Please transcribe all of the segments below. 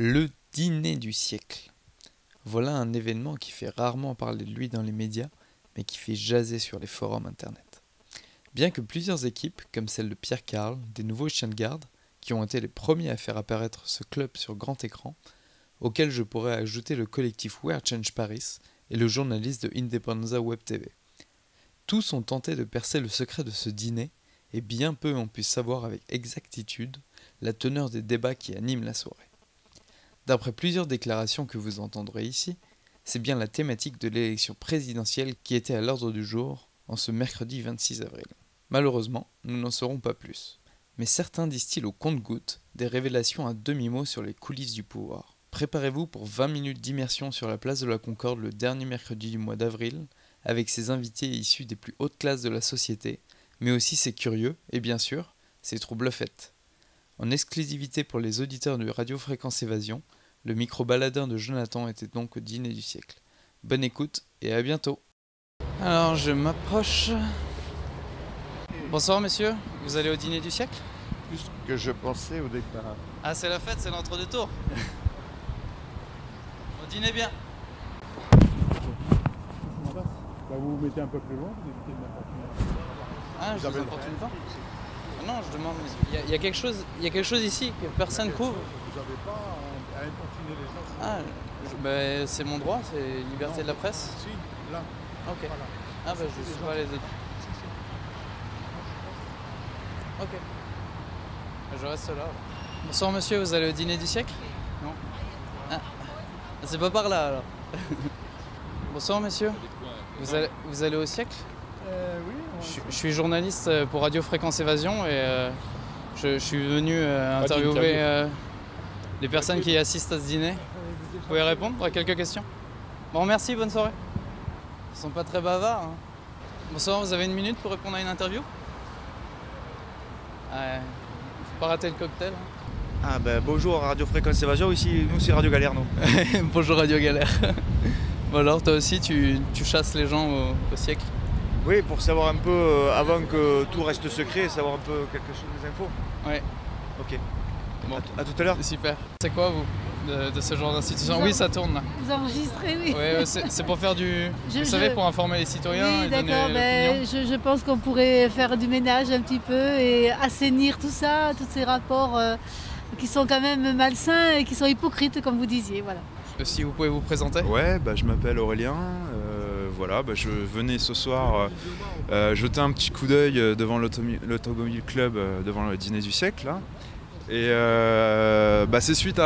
Le dîner du siècle. Voilà un événement qui fait rarement parler de lui dans les médias, mais qui fait jaser sur les forums internet. Bien que plusieurs équipes, comme celle de Pierre Karl, des Nouveaux Chiens de Garde, qui ont été les premiers à faire apparaître ce club sur grand écran, auquel je pourrais ajouter le collectif We Are Change Paris et le journaliste de Independenza Web TV. Tous ont tenté de percer le secret de ce dîner, et bien peu ont pu savoir avec exactitude la teneur des débats qui animent la soirée. D'après plusieurs déclarations que vous entendrez ici, c'est bien la thématique de l'élection présidentielle qui était à l'ordre du jour en ce mercredi 26 avril. Malheureusement, nous n'en saurons pas plus. Mais certains disent-ils au compte-gouttes des révélations à demi-mot sur les coulisses du pouvoir. Préparez-vous pour 20 minutes d'immersion sur la place de la Concorde le dernier mercredi du mois d'avril, avec ses invités issus des plus hautes classes de la société, mais aussi ses curieux et bien sûr, ses trouble-fêtes. En exclusivité pour les auditeurs de Radio Fréquence Évasion, le micro-baladeur de Jonathan était donc au dîner du siècle. Bonne écoute et à bientôt. Alors je m'approche. Bonsoir messieurs, vous allez au dîner du siècle? Plus que je pensais au départ. Ah c'est la fête, c'est l'entre-deux-tours. Au dîner bien. Bah, vous vous mettez un peu plus loin, vous évitez de m'importuner. Ah, je vous importune pas. Non, je demande, il y a quelque chose ici que personne couvre. Vous n'avez pas à importuner les gens. Ah, c'est mon droit, c'est liberté de la presse. Si, là. Ok. Voilà. Ah bah je sais pas les autres. Ok. Je reste là. Bonsoir monsieur, vous allez au dîner du siècle? Non. Ah, c'est pas par là alors. Bonsoir monsieur, vous allez au siècle? Oui. Je suis journaliste pour Radio Fréquence Évasion et je suis venu interviewer les personnes qui assistent à ce dîner. Vous pouvez répondre à quelques questions? Bon, merci, bonne soirée. Ils sont pas très bavards. Hein. Bonsoir, vous avez une minute pour répondre à une interview? Ouais, faut pas rater le cocktail. Hein. Ah ben bonjour Radio Fréquence Évasion, ici nous c'est Radio Galère nous. Bonjour Radio Galère. Bon alors toi aussi tu chasses les gens au siècle? Oui, pour savoir un peu, avant que tout reste secret, savoir un peu quelque chose des infos. Ouais. Ok. Bon. À tout à l'heure. Super. C'est quoi vous de ce genre d'institution? Oui, ça tourne là. Vous enregistrez, oui. Ouais, c'est pour faire vous savez, pour informer les citoyens oui, et donner l'opinion. je pense qu'on pourrait faire du ménage un petit peu et assainir tout ça, tous ces rapports qui sont quand même malsains et qui sont hypocrites, comme vous disiez. Voilà. Si vous pouvez vous présenter. Ouais, je m'appelle Aurélien. Voilà, je venais ce soir jeter un petit coup d'œil devant l'Automobile Club, devant le dîner du siècle. Là. Et c'est suite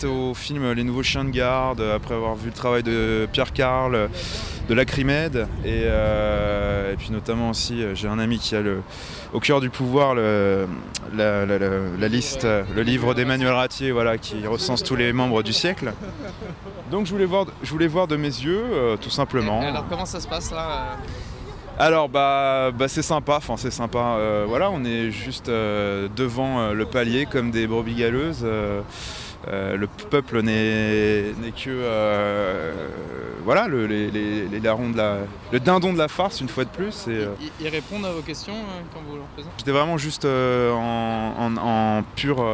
au film Les Nouveaux Chiens de Garde, après avoir vu le travail de Pierre Karl, de Lacrimed, et puis notamment aussi, j'ai un ami qui a au cœur du pouvoir la liste, le livre d'Emmanuel Ratier, voilà, qui recense tous les membres du siècle. Donc je voulais voir de mes yeux, tout simplement. Et alors comment ça se passe là Alors c'est sympa, voilà, on est juste devant le palier comme des brebis galeuses. Le peuple n'est que voilà, les larrons le dindon de la farce une fois de plus. Ils répondent à vos questions quand vous leur présentez? J'étais vraiment juste en pur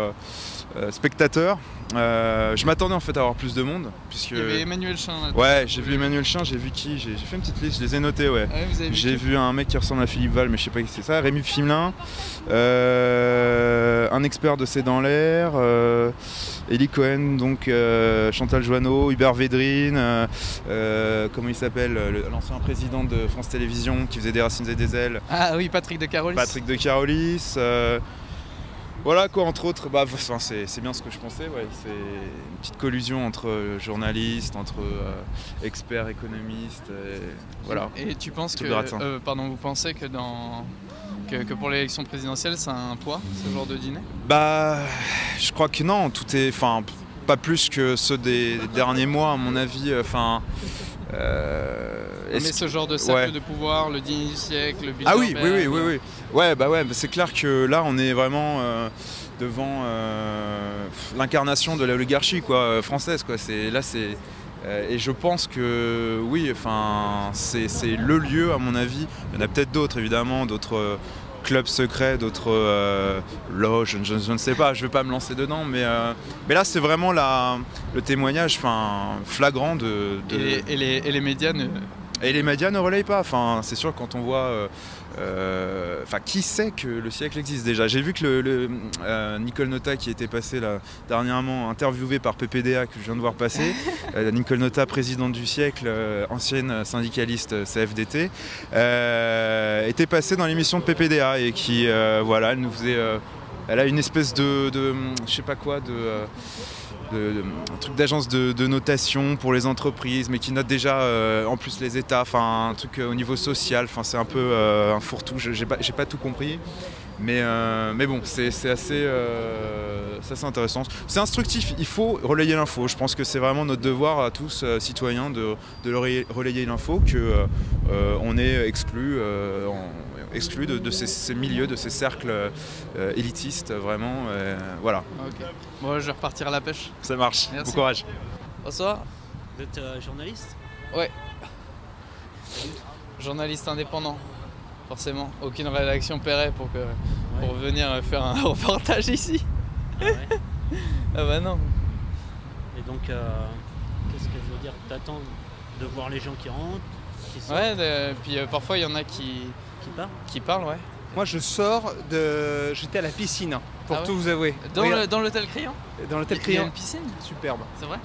spectateur. Je m'attendais en fait à avoir plus de monde puisque... Il y avait Emmanuel Chin là. Ouais, j'ai vu Emmanuel Chin, j'ai vu qui? J'ai fait une petite liste, je les ai notés, ouais. Ah, vous avez vu j'ai vu un mec qui ressemble à Philippe Val, mais je sais pas qui c'est ça, Rémi Fimelin, un expert de C'est dans l'air, Eli Cohen, donc Chantal Joanneau, Hubert Védrine, comment il s'appelle, l'ancien président de France Télévisions qui faisait Des Racines et des Ailes. Ah oui, Patrick de Carolis. Patrick de Carolis. Voilà quoi, entre autres, c'est bien ce que je pensais, ouais. C'est une petite collusion entre journalistes, entre experts, économistes, voilà. Et tu penses tout vous pensez que que pour l'élection présidentielle, ça a un poids, ce genre de dîner? Je crois que non, tout est, pas plus que ceux des derniers mois à mon avis, mais ce genre de cercle de pouvoir, le dîner du siècle, le Ah oui. Ouais, c'est clair que là on est vraiment devant l'incarnation de l'oligarchie française quoi. Et je pense que oui, c'est le lieu à mon avis. Il y en a peut-être d'autres évidemment, d'autres clubs secrets, d'autres loges, je ne sais pas, je ne vais pas me lancer dedans, mais là c'est vraiment le témoignage flagrant de... Et les médias ne... Et les médias ne relayent pas. C'est sûr quand on voit... qui sait que le siècle existe déjà. J'ai vu que Nicole Notat qui était passé là, dernièrement, interviewé par PPDA, que je viens de voir passer, Nicole Notat, présidente du siècle, ancienne syndicaliste CFDT, était passée dans l'émission de PPDA et qui, elle nous faisait... elle a une espèce de je sais pas quoi, un truc d'agence de notation pour les entreprises, mais qui note déjà en plus les états, un truc au niveau social, c'est un peu un fourre-tout, j'ai pas tout compris, mais bon, c'est assez intéressant. C'est instructif, il faut relayer l'info, je pense que c'est vraiment notre devoir à tous citoyens de relayer l'info, qu'on est exclu de ces milieux, de ces cercles élitistes, vraiment, voilà. Ok. Bon, je vais repartir à la pêche. Ça marche. Merci. Bon courage. Bonsoir. Vous êtes journaliste? Ouais. Journaliste indépendant, forcément. Aucune rédaction paierait pour venir faire un reportage ici. Ah ouais. Ah bah non. Et donc, qu'est-ce que je veux dire? T'attends de voir les gens qui rentrent, qui sortent, Ouais, puis parfois il y en a qui partent? qui parlent, ouais. Moi j'étais à la piscine, pour Ah ouais tout vous avouer. Dans l'hôtel Crillon? Dans l'hôtel Il y a Crillon. une piscine? Superbe. C'est vrai?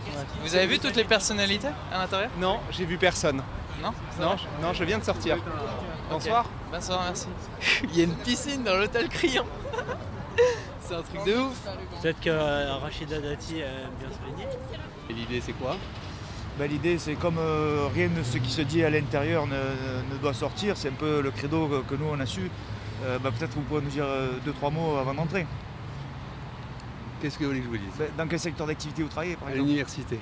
Vous avez vu toutes les personnalités à l'intérieur? Non, j'ai vu personne. Non? Non, je viens de sortir. Bonsoir. Ok. Bonsoir, merci. Il y a une piscine dans l'hôtel Crillon. C'est un truc de ouf. Peut-être que Rachida Dati aime bien se baigner. Et l'idée c'est quoi? L'idée, c'est comme rien de ce qui se dit à l'intérieur ne doit sortir, c'est un peu le credo que nous on a su. Peut-être vous pouvez nous dire 2-3 mots avant d'entrer. Qu'est-ce que vous voulez que je vous dise? Dans quel secteur d'activité vous travaillez par À exemple? l'université.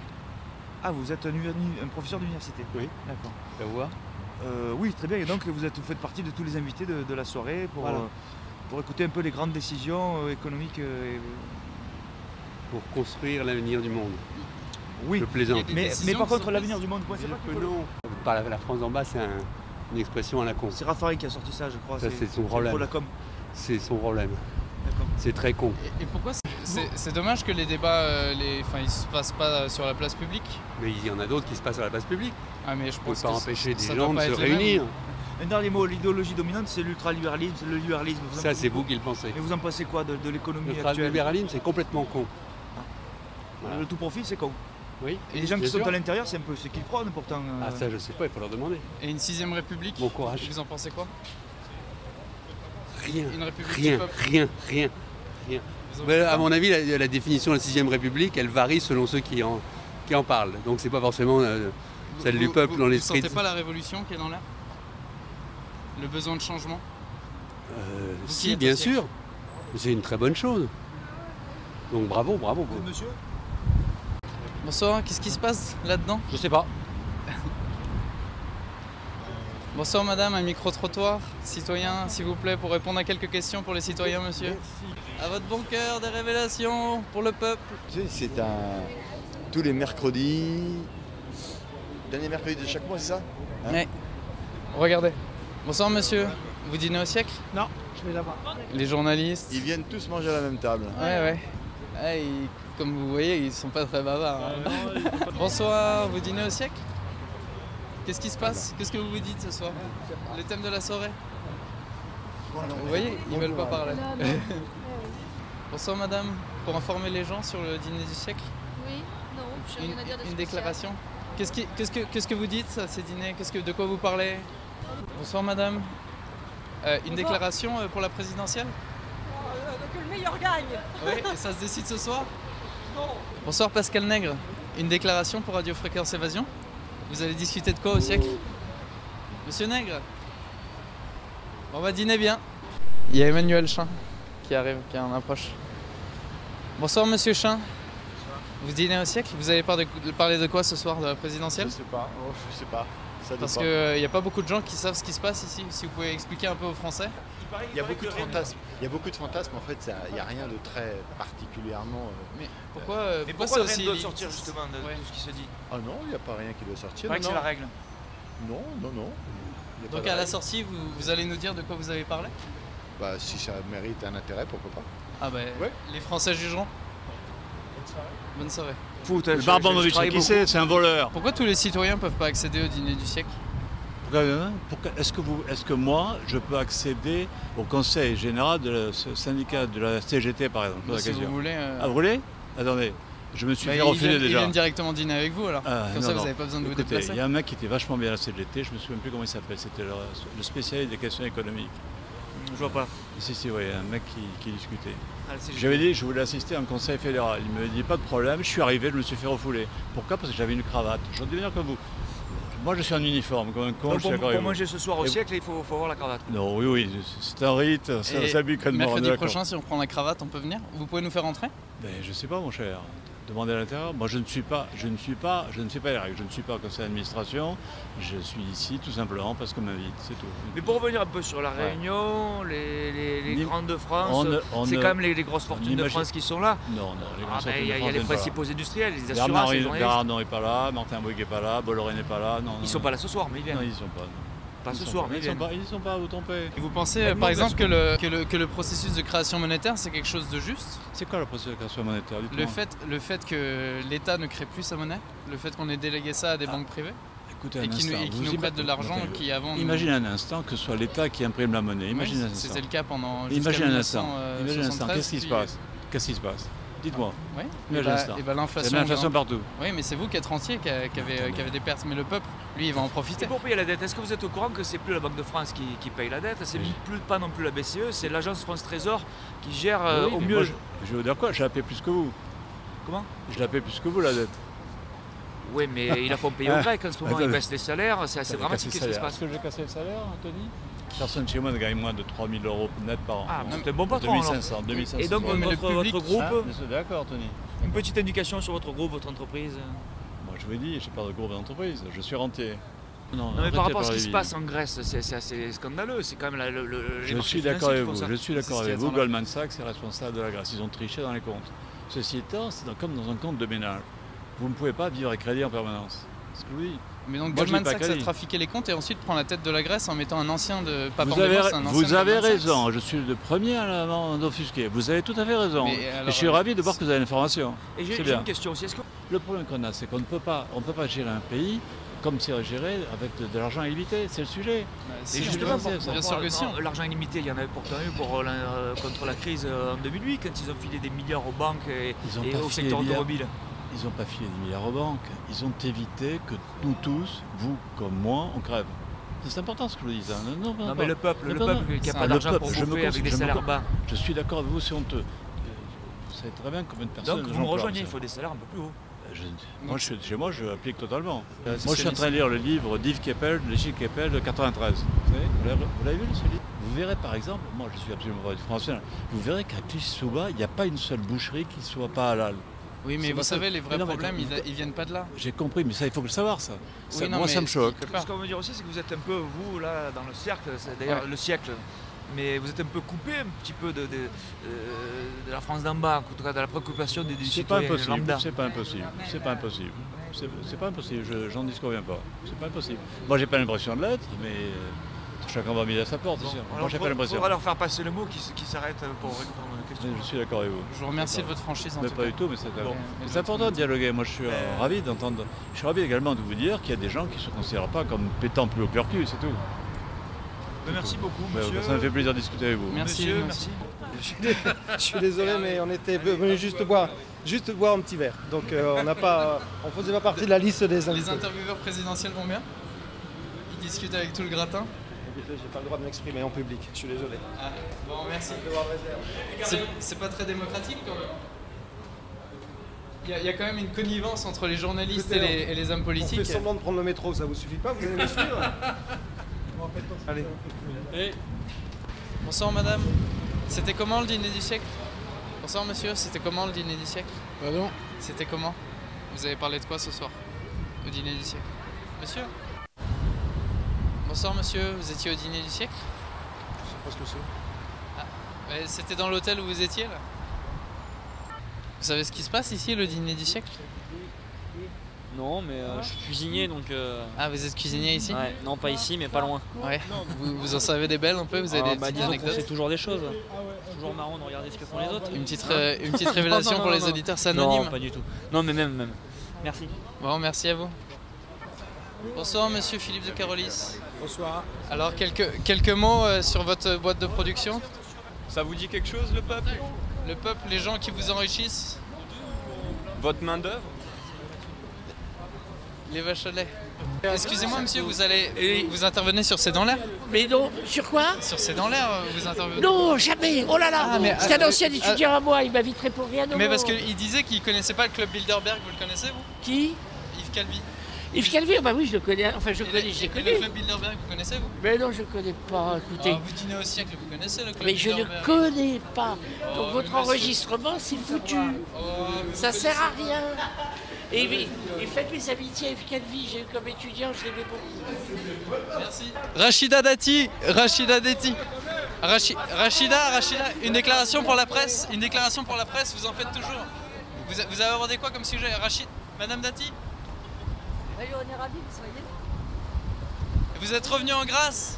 Ah, vous êtes un professeur d'université? Oui. D'accord. Ça vous va? Oui, très bien. Et donc vous faites partie de tous les invités de la soirée pour écouter un peu les grandes décisions économiques. Pour construire l'avenir du monde. Oui, Je plaisante. Il y a mais par contre l'avenir du monde, Je peux non. Par la France en bas, c'est une expression à la con. c'est Raffarin qui a sorti ça, je crois. Ça, c'est son problème. pour la com. C'est son problème. D'accord. C'est très con. Et pourquoi c'est dommage que les débats, ils se passent pas sur la place publique? Mais il y en a d'autres qui se passent à la place publique. Ah mais je On ne peut pense pas que empêcher ça des doit gens de pas se être les mêmes. réunir. Un dernier mot, l'idéologie dominante, c'est l'ultralibéralisme, le libéralisme. Ça, c'est vous qui le pensez. Mais vous en pensez quoi de l'économie Le actuelle? libéralisme, c'est complètement con. Voilà. Le tout profit, c'est con. Oui. Et les gens qui bien sont sûr. à l'intérieur, c'est un peu ce qu'ils prônent pourtant. Ah ça, je sais pas, il faut leur demander. Et une 6ème république? Bon courage. Vous en pensez quoi? Rien. Une république Rien, du peuple? rien. Vous en Mais, pensez à quoi? mon avis, la définition de la 6ème République, elle varie selon ceux qui en parlent. Donc c'est pas forcément celle du peuple dans l'esprit. Vous sentez pas la révolution qui est dans l'air? Le besoin de changement? qui Si, êtes bien au siècle. sûr. C'est une très bonne chose. Donc bravo. Monsieur? Bonsoir, qu'est-ce qui se passe là-dedans? Je sais pas. Bonsoir madame, un micro-trottoir. Citoyen, s'il vous plaît, pour répondre à quelques questions pour les citoyens, monsieur. À votre bon cœur, des révélations pour le peuple. Tu sais, c'est tous les mercredis. Dernier mercredi de chaque mois, c'est ça? Hein? Ouais. Regardez. Bonsoir monsieur, vous dînez au siècle? Non, je vais là-bas. Les journalistes? Ils viennent tous manger à la même table. Ouais. Ouais, comme vous voyez, ils sont pas très bavards. Hein. Bonsoir, vous dînez au siècle? Qu'est-ce qui se passe? Qu'est-ce que vous vous dites ce soir? Le thème de la soirée? Vous voyez, ils veulent pas parler. Bonsoir madame, pour informer les gens sur le dîner du siècle? Oui, non, j'ai rien à dire de Une spécial. déclaration? Qu'est-ce que vous dites à ces dîners? De quoi vous parlez? Bonsoir madame. Une déclaration pour la présidentielle? Que le meilleur gagne. Oui, et ça se décide ce soir? Non. Bonsoir Pascal Nègre. Une déclaration pour Radio Fréquence Évasion? Vous allez discuter de quoi au siècle? Monsieur Nègre? On va dîner bien. Il y a Emmanuel Chin qui arrive, qui en approche. Bonsoir Monsieur Chin. Vous dînez au siècle? Vous allez parler de quoi ce soir, de la présidentielle? Je sais pas, je sais pas. Ça Parce dépend. qu'il n'y a pas beaucoup de gens qui savent ce qui se passe ici. Si vous pouvez expliquer un peu aux Français. Il y a beaucoup de fantasmes. Il y a beaucoup de fantasmes. En fait, il n'y a rien de très particulièrement. Mais pourquoi, Mais pourquoi pourquoi c'est rien aussi doit élite? sortir justement de Ouais. tout ce qui se dit? Ah non, il n'y a pas rien qui doit sortir. C'est vrai que Non, c'est la non. règle. Non. Il y a pas Donc de à la règle. sortie, vous allez nous dire de quoi vous avez parlé? Bah, si ça mérite un intérêt, pourquoi pas. Ah bah, Ouais. les Français jugeront. Bonne soirée. Foot, Le Barbanovic, qui c'est un voleur. Pourquoi tous les citoyens peuvent pas accéder au dîner du siècle? Est-ce que moi, je peux accéder au conseil général de syndicat de la CGT, par exemple? Si vous voulez. Ah, vous voulez? Attendez, je me suis fait Ils refuser viennent, ils déjà. viennent directement dîner avec vous alors. Ah, Comme non, ça, non. vous n'avez pas besoin de vous Écoutez, déplacer. il y a un mec qui était vachement bien à la CGT, je me souviens plus comment il s'appelait, c'était le spécialiste des questions économiques. Je vois pas. Si, oui, un mec qui discutait. Ah, le CGT. J'avais dit je voulais assister à un conseil fédéral. Il me dit pas de problème, je suis arrivé, je me suis fait refouler. Pourquoi? Parce que j'avais une cravate. J'aurais dû venir comme vous. Moi je suis en uniforme, comme un con, Donc, je suis d'accord pour avec vous. manger ce soir au Et siècle, il faut avoir la cravate. Non, oui, c'est un rite, ça Et s'habille comme mercredi prochain, si on prend la cravate, on peut venir? Vous pouvez nous faire rentrer? Ben, je sais pas mon cher. Demandez à l'intérieur. Moi je ne fais pas les règles. Je ne suis pas au conseil d'administration. Je suis ici tout simplement parce qu'on m'invite, c'est tout. Mais pour revenir un peu sur la Réunion, les grandes de France, c'est on quand même les grosses fortunes de imagine- France qui sont là. Non, les Ah, grandes ben, fortunes il y de a France les viennent pas là. principaux industriels, les assurances, les journalistes. Bernard n'est pas là, Martin Bouygues n'est pas là, Bolloré n'est pas là. Non, Ils sont pas là ce soir, mais ils viennent. Non, ils sont pas. Non. Pas Ils ce sont soir, pas. mais Ils sont pas, vous trompez. Et vous pensez, Mais par non, exemple, parce que le processus de création monétaire, c'est quelque chose de juste? C'est quoi le processus de création monétaire? Le fait que l'État ne crée plus sa monnaie? Le fait qu'on ait délégué ça à des banques privées? Écoutez Et un qui instant. nous prêtent de l'argent qui avant... Imagine un instant que ce soit l'État qui imprime la monnaie. Imagine un instant. C'était le cas pendant... Imagine un instant. Imagine un instant. 1973, Qu'est-ce qui se passe? Qu'est-ce qui se passe? Dites-moi. Oui. Imagine un instant. Et l'inflation... C'est l'inflation partout. Oui, mais c'est vous qui êtes rentier qui avait des pertes. Mais le peuple, lui, il va en Et profiter. pour payer la dette, est-ce que vous êtes au courant que c'est plus la Banque de France qui paye la dette? C'est pas non plus la BCE, c'est l'agence France Trésor qui gère Oui, au mais mieux. moi, je vais vous dire quoi? Je la paie plus que vous. Comment? Je la paie plus que vous, la dette. Oui, mais ils la font payer aux Grecs en ce moment, ils Attendez. baissent les salaires, c'est assez J'ai dramatique cassé ce le qui se salaire. passe. Est-ce que j'ai cassé le salaire, Anthony? Personne chez moi ne gagne moins de 3 000 € net par an. Ah, c'est un bon patron alors. 2500. Et donc Ouais, mais le votre public- groupe, D'accord, Tony. une petite indication sur votre groupe, votre entreprise. Moi, je vous dis, je n'ai pas de groupe d'entreprise, je suis rentier. Non, mais par rapport à ce qui se passe en Grèce, c'est assez scandaleux. C'est quand même les Je marchés suis d'accord financiers avec qui vous. font ça. Je suis d'accord C'est ce avec qui vous. attend là. Goldman Sachs est responsable de la Grèce. Ils ont triché dans les comptes. Ceci étant, c'est comme dans un compte de ménage. Vous ne pouvez pas vivre à crédit en permanence. C'est ce que je vous dis. Mais donc Moi, je Goldman l'ai pas Sachs a crédit. trafiqué les comptes et ensuite prend la tête de la Grèce en mettant un ancien de... Pas Vous Pandemos, un ancien vous de avez Goldman Sachs. raison. Je suis le premier à m'en offusquer. Vous avez tout à fait raison. Mais Et alors, je suis ravi de voir que vous avez l'information. Et j'ai C'est bien. une question aussi. Est-ce que Le problème qu'on a, c'est qu'on ne peut pas gérer un pays comme c'est géré avec de l'argent illimité. C'est le sujet. Si, Et on justement, peut le dire, bien sûr que si. l'argent illimité, il y en avait pourtant eu contre la crise en 2008, quand ils ont filé des milliards aux banques et Ils ont et pas au filé secteur des milliards. automobile. Ils n'ont pas filé des milliards aux banques. Ils ont évité que nous tous, vous comme moi, on crève. C'est important ce que je vous dis. Hein. Non, mais le peuple qui n'a C'est pas le d'argent peuple. pour Je me bouffer avec des je me salaires bas. Je suis d'accord avec vous, c'est honteux. Vous savez très bien combien de personnes. Donc vous me j'emploie, rejoignez, ça. il faut des salaires un peu plus hauts. Chez moi, je applique totalement. c'est Moi, je suis en train de lire le livre d'Yves Keppel, de Gilles Keppel de 93. Vous l'avez vu, ce livre? Vous verrez, par exemple, moi, je suis absolument pas du français, vous verrez qu'à Clichy-sous-Bas, il n'y a pas une seule boucherie qui ne soit pas halal. Oui, mais C'est vous pas ça. savez, les vrais Mais non, mais problèmes, quand- ils viennent pas de là. J'ai compris, mais ça, il faut le savoir, ça. Oui, non, moi, ça mais me choque. quelque part. Ce qu'on veut dire aussi, c'est que vous êtes un peu, vous, là, dans le cercle, c'est d'ailleurs Ouais. le siècle, mais vous êtes un peu coupé un petit peu de la France d'en bas, en tout cas de la préoccupation des C'est pas citoyens impossible, lambda. c'est pas impossible, c'est pas impossible. C'est pas impossible, j'en disconviens pas. C'est pas impossible. Moi, j'ai pas l'impression de l'être, mais chacun va midi à sa porte, c'est sûr. Moi, j'ai pas Il l'impression. faudra leur faire passer le mot qui s'arrête pour répondre à une question. Je suis d'accord avec vous. Je vous remercie de votre franchise en Mais tout pas cas. du tout, mais c'est Bon. c'est important de dialoguer. Moi, je suis ravi d'entendre. Je suis ravi également de vous dire qu'il y a des gens qui ne se considèrent pas comme pétant plus haut que leur cul, c'est tout. Merci beaucoup, Ouais, monsieur. ça me fait plaisir de discuter avec vous. Merci, Monsieur, merci. merci. Je suis désolé, mais on était venus juste boire un petit verre. Donc on faisait pas partie de la liste des Les invités. intervieweurs présidentiels vont bien? Ils discutent avec tout le gratin? J'ai pas le droit de m'exprimer en public. Je suis désolé. Ah, bon, merci. C'est pas très démocratique quand même. Il y a quand même une connivence entre les journalistes et les hommes On politiques. fait semblant de prendre le métro, ça vous suffit pas? Vous allez me suivre? Allez. Bonsoir madame. C'était comment le dîner du siècle? Bonsoir monsieur, c'était comment le dîner du siècle? Pardon? C'était comment? Vous avez parlé de quoi ce soir au dîner du siècle? Monsieur? Bonsoir monsieur, vous étiez au dîner du siècle? Je sais pas ce que c'est. C'était dans l'hôtel où vous étiez là? Vous savez ce qui se passe ici, le dîner du siècle? Non, mais je suis cuisinier donc. Ah, vous êtes cuisinier ici? Ouais, non, pas ici, mais pas loin. Ouais. Vous en savez des belles un peu? Vous avez des petites disons qu'on anecdotes? sait toujours des choses. C'est toujours marrant de regarder ce que font les autres. Une petite révélation pour les auditeurs, c'est anonyme? Non, pas du tout. Non, mais même. Merci. Bon, merci à vous. Bonsoir, monsieur Philippe de Carolis. Bonsoir. Alors, quelques mots sur votre boîte de production? Ça vous dit quelque chose, le peuple? Le peuple, les gens qui vous enrichissent? Votre main-d'œuvre? Les vaches à lait. Excusez-moi, monsieur, vous intervenez sur C'est dans l'air? Mais non, sur quoi? Sur C'est dans l'air, vous intervenez? Non, jamais. Oh là là, c'est un ancien étudiant à moi, il m'inviterait pour rien au Mais monde. parce qu'il disait qu'il connaissait pas le club Bilderberg, vous le connaissez, vous? Qui? Yves Calvi. Yves Calvi, bah oui, je le connais. Enfin, j'ai connu. Et le club Bilderberg, vous connaissez, vous? Mais non, je ne connais pas, écoutez. Vous dînez au siècle, vous connaissez le club Mais je Bilderberg? ne connais pas. Donc Oh, votre mais monsieur- enregistrement, c'est foutu. Ça sert à rien. Et faites mes amitiés à Yves Calvi, j'ai eu comme étudiant, je l'aimais beaucoup. Merci. Rachida Dati, Rachida, une déclaration pour la presse, vous en faites toujours. Vous avez abordé quoi comme sujet? Madame Dati? On est ravis que vous soyez là. Vous êtes revenu en grâce.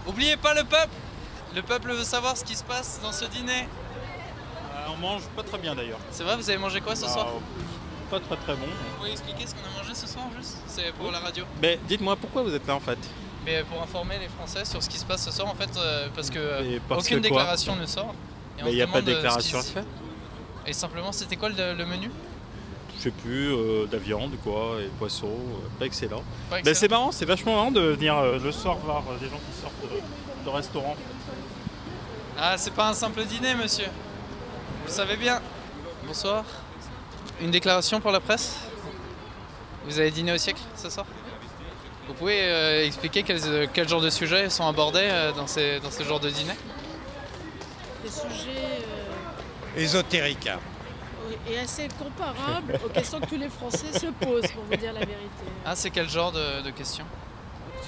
Oubliez pas le peuple. Le peuple veut savoir ce qui se passe dans ce dîner. On mange pas très bien d'ailleurs. C'est vrai, vous avez mangé quoi ce soir? Pas très bon. Vous pouvez expliquer ce qu'on a mangé ce soir juste? C'est pour la radio. Mais dites-moi pourquoi vous êtes là en fait? Mais pour informer les Français sur ce qui se passe ce soir en fait, parce que parce aucune que quoi déclaration ne sort. Et on Mais il n'y a se pas de demande, déclaration à ce qui- faire. Et simplement, c'était quoi le menu? Je sais plus, de la viande quoi, et poisson, pas excellent. Pas Mais excellent. c'est marrant, c'est vachement marrant de venir le soir voir des gens qui sortent de restaurants. Ah, c'est pas un simple dîner, monsieur. Vous le savez bien. Bonsoir. Une déclaration pour la presse? Vous avez dîné au siècle ce soir? Vous pouvez expliquer quel genre de sujets sont abordés dans ce genre de dîner? Des sujets Ésotérique. et assez comparables aux questions que tous les Français se posent, pour vous dire la vérité. Ah, c'est quel genre de questions?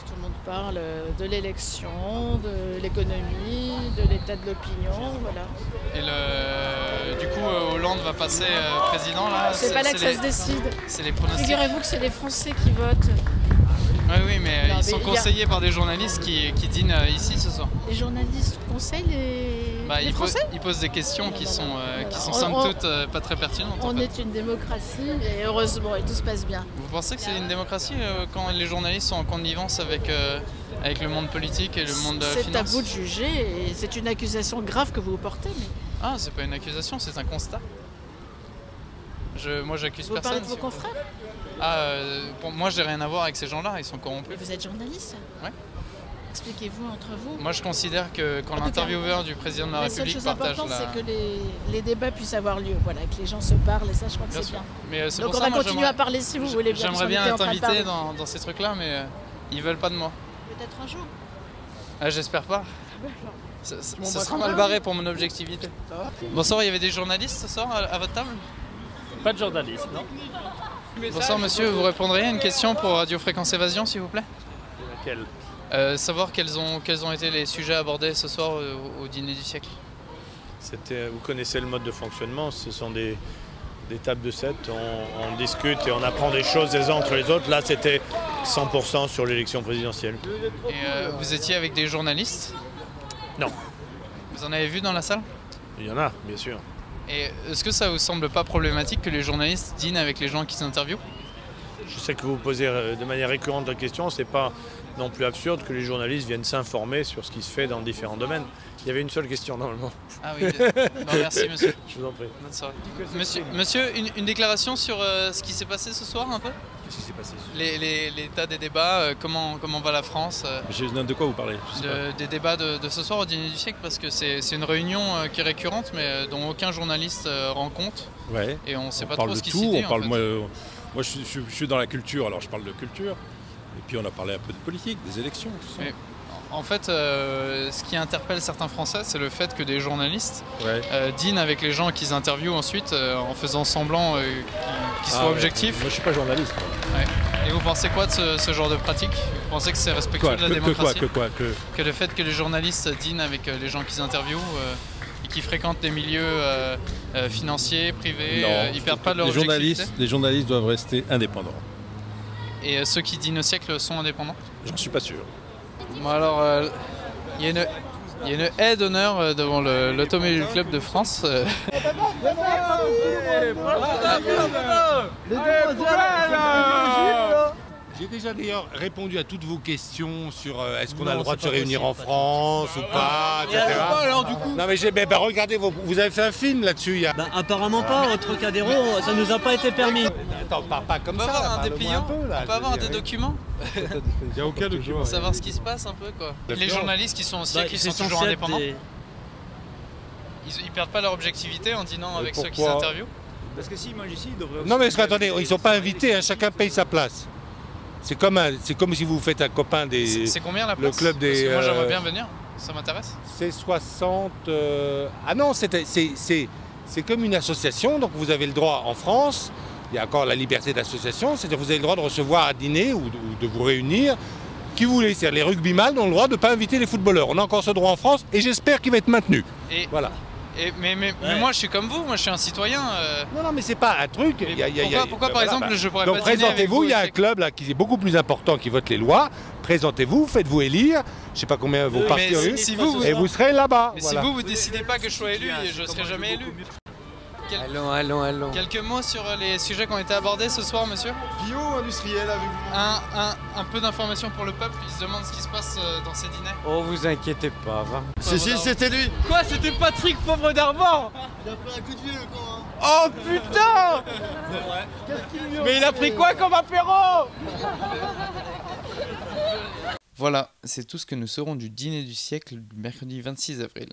Tout le monde parle de l'élection, de l'économie, de l'état de l'opinion, voilà. Et du coup, Hollande va passer président là? C'est pas là que ça se décide. C'est les pronostics? Figurez-vous que c'est les Français qui votent. Oui, mais Non, ils mais sont il y a- conseillés par des journalistes qui dînent ici ce soir. Les journalistes conseillent les Ils Français. posent des questions qui sont somme On- toute pas très pertinentes. en On fait. est une démocratie et heureusement, et tout se passe bien. Vous pensez que c'est une démocratie quand les journalistes sont en connivence avec le monde politique et le monde de la C'est à finance? vous de juger et c'est une accusation grave que vous portez. Mais Ah, c'est pas une accusation, c'est un constat. Moi, j'accuse vous personne. parlez de vos confrères. Moi, j'ai rien à voir avec ces gens-là, ils sont corrompus. Mais vous êtes journaliste. Ouais. Expliquez-vous entre vous. Moi, je considère que quand En tout l'intervieweur du président de la La seule République chose partage importante, la... c'est que les débats puissent avoir lieu, voilà, que les gens se parlent, et ça, je crois que Bien c'est sûr. bien. Mais, c'est Donc pour on ça, va moi, continuer j'aimerais- à parler si vous voulez bien. J'aimerais bien parce qu'on être était en train de invité parler. dans ces trucs-là, mais ils veulent pas de moi. Peut-être un jour. Ah, j'espère pas. Ce Bon, ce bah, sera très mal bien. barré pour mon objectivité. Bonsoir, il y avait des journalistes ce soir à votre table? Pas de journaliste, non? Bonsoir monsieur, vous répondriez à une question pour Radio Fréquence Évasion s'il vous plaît? Laquelle? Savoir quels ont été les sujets abordés ce soir au dîner du siècle. Vous connaissez le mode de fonctionnement, ce sont des tables de 7, on discute et on apprend des choses les uns entre les autres. Là, c'était 100% sur l'élection présidentielle. Et vous étiez avec des journalistes? Non. Vous en avez vu dans la salle? Il y en a, bien sûr. Et est-ce que ça vous semble pas problématique que les journalistes dînent avec les gens qu'ils interviewent? Je sais que vous posez de manière récurrente la question, c'est pas non plus absurde que les journalistes viennent s'informer sur ce qui se fait dans différents domaines. Il y avait une seule question normalement. Ah oui, bon, merci monsieur. Je vous en prie. Bonne soirée. Monsieur, une déclaration sur ce qui s'est passé ce soir un peu? Qu'est-ce qui s'est passé? L'état des débats, comment va la France? De quoi vous parlez? Des débats de ce soir au dîner du siècle, parce que c'est une réunion qui est récurrente mais dont aucun journaliste rend compte. Ouais. Et on sait pas parle trop de ce qui tout, s'y dit. on parle, en fait. moi je suis dans la culture, alors je parle de culture. Et puis on a parlé un peu de politique, des élections, tout ça. Mais, en fait, ce qui interpelle certains Français, c'est le fait que des journalistes dînent avec les gens qu'ils interviewent ensuite en faisant semblant qu'ils soient objectifs. Moi je suis pas journaliste. Ouais. Et vous pensez quoi de ce genre de pratique? Vous pensez que c'est respectueux de la démocratie? Que le fait que les journalistes dînent avec les gens qu'ils interviewent et qui fréquentent des milieux financiers, privés, ils perdent pas de leur objectivité? Les journalistes doivent rester indépendants. Et ceux qui dînent au siècle sont indépendants? J'en suis pas sûr. Bon alors, il y a une haie d'honneur devant l'Automobile Club de France. J'ai déjà d'ailleurs répondu à toutes vos questions sur est-ce qu'on a le droit de se réunir en France ou pas, etc. Alors, du coup Non mais regardez, vous avez fait un film là-dessus. Apparemment pas, au Trocadéro, ça nous a pas été permis. Attends, pas comme On peut ça. avoir un dépliant, on peut avoir des documents. Il n'y a aucun document. Pour savoir ce qui se passe un peu quoi. Les journalistes qui sont au siècle, ils sont toujours indépendants. Ils perdent pas leur objectivité en dînant avec ceux qui s'interviewent. Parce que s'ils mangent ici, ils devraient aussi... Non mais attendez, ils ne sont pas invités, hein, chacun paye sa place. C'est comme si vous faites un copain des... C'est combien la place? Le club des... Parce que moi j'aimerais bien venir, ça m'intéresse. C'est 60... Ah non, c'est comme une association, donc vous avez le droit en France, il y a encore la liberté d'association, c'est-à-dire que vous avez le droit de recevoir à dîner ou de vous réunir qui vous voulez. C'est-à-dire les rugbyman ont le droit de ne pas inviter les footballeurs. On a encore ce droit en France et j'espère qu'il va être maintenu. Voilà. Mais moi je suis comme vous, moi je suis un citoyen. Non mais c'est pas un truc. Pourquoi par exemple je pourrais pas dîner avec vous? Donc présentez-vous, il y a un club là qui est beaucoup plus important qui vote les lois. Présentez-vous, faites-vous élire. Je sais pas combien vos partis ont eu. Et vous serez là-bas. Mais voilà. si vous décidez pas que je sois élu, je serai jamais élu. Allons. Quelques mots sur les sujets qui ont été abordés ce soir, monsieur? Bio, industriel, avez-vous? Un peu d'informations pour le peuple, il se demande ce qui se passe dans ces dîners. Oh, vous inquiétez pas, va. Si, c'était lui. Quoi? C'était Patrick, pauvre d'Armand? Il a pris un coup de vieux, le con, hein. Oh putain! Mais il a pris quoi comme apéro? Voilà, c'est tout ce que nous saurons du dîner du siècle du mercredi 26 avril.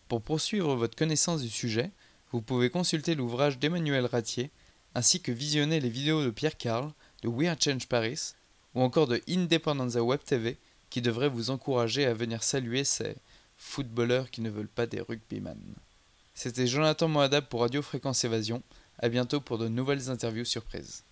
Pour poursuivre votre connaissance du sujet, vous pouvez consulter l'ouvrage d'Emmanuel Ratier, ainsi que visionner les vidéos de Pierre Carl, de We Are Change Paris, ou encore de Independenza Web TV, qui devraient vous encourager à venir saluer ces footballeurs qui ne veulent pas des rugbyman. C'était Jonathan Moadab pour Radio Fréquence Évasion. À bientôt pour de nouvelles interviews surprises.